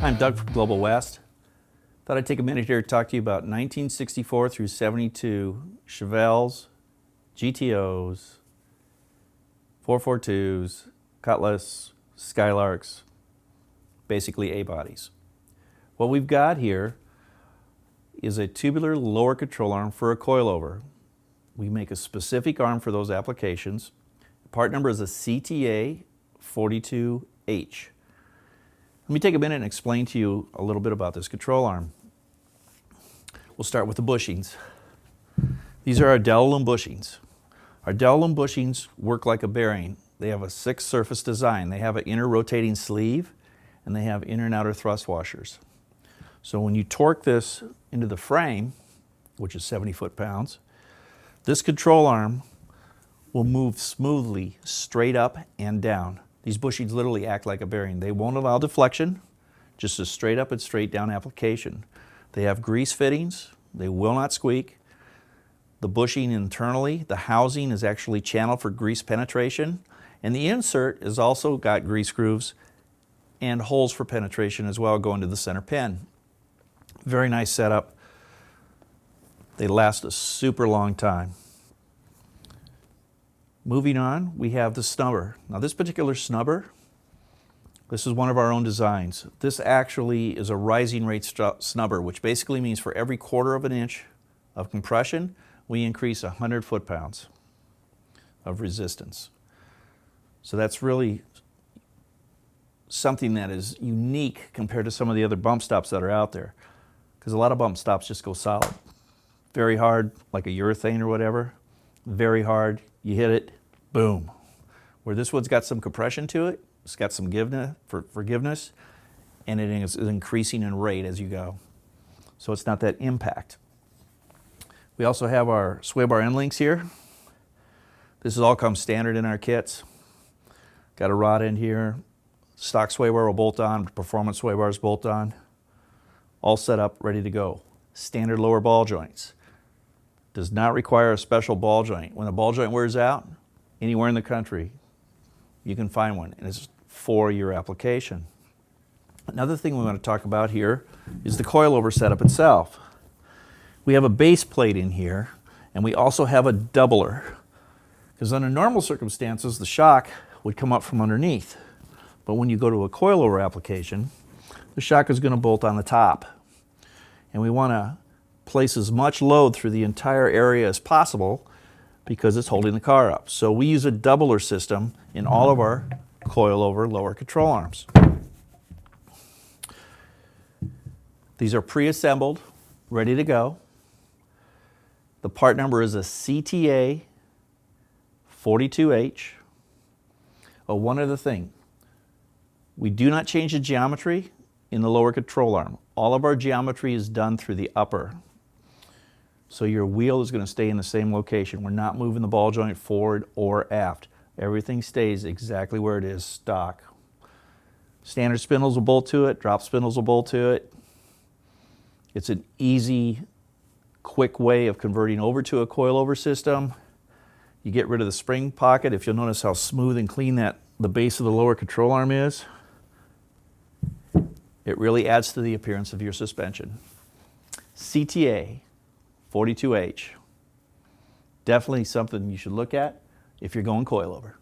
I'm Doug from Global West. Thought I'd take a minute here to talk to you about 1964 through 72 Chevelles, GTOs, 442s, Cutlass, Skylarks, basically A-bodies. What we've got here is a tubular lower control arm for a coilover. We make a specific arm for those applications. The part number is a CTA 42H. Let me take a minute and explain to you a little bit about this control arm. We'll start with the bushings. These are our Del-A-Lum bushings. Our Del-A-Lum bushings work like a bearing. They have a 6-surface design. They have an inner rotating sleeve and they have inner and outer thrust washers. So when you torque this into the frame, which is 70 foot-pounds, this control arm will move smoothly straight up and down. These bushings literally act like a bearing. They won't allow deflection, just a straight up and straight down application. They have grease fittings. They will not squeak. The bushing internally, the housing is actually channeled for grease penetration, and the insert has also got grease grooves and holes for penetration as well going to the center pin. Very nice setup. They last a super long time. Moving on, we have the snubber. Now this particular snubber, this is one of our own designs. This actually is a rising rate snubber, which basically means for every 1/4 of an inch of compression, we increase 100 foot-pounds of resistance. So that's really something that is unique compared to some of the other bump stops that are out there. Because a lot of bump stops just go solid. Very hard, like a urethane or whatever. Very hard, you hit it, boom. Where this one's got some compression to it, it's got some forgiveness, and it is increasing in rate as you go. So it's not that impact. We also have our sway bar end links here. This has all come standard in our kits. Got a rod end here. Stock sway bar will bolt on, performance sway bars bolt on. All set up, ready to go. Standard lower ball joints. Does not require a special ball joint. When a ball joint wears out, anywhere in the country, you can find one, and it's for your application. Another thing we want to talk about here is the coilover setup itself. We have a base plate in here, and we also have a doubler. Because under normal circumstances, the shock would come up from underneath. But when you go to a coilover application, the shock is going to bolt on the top. And we want to place as much load through the entire area as possible because it's holding the car up. So we use a doubler system in all of our coilover lower control arms. These are pre-assembled, ready to go. The part number is a CTA 42H. Oh, one other thing. We do not change the geometry in the lower control arm. All of our geometry is done through the upper. So your wheel is going to stay in the same location. We're not moving the ball joint forward or aft. Everything stays exactly where it is, stock. Standard spindles will bolt to it, drop spindles will bolt to it. It's an easy, quick way of converting over to a coilover system. You get rid of the spring pocket. If you'll notice how smooth and clean the base of the lower control arm is, it really adds to the appearance of your suspension. CTA 42H. Definitely something you should look at if you're going coilover.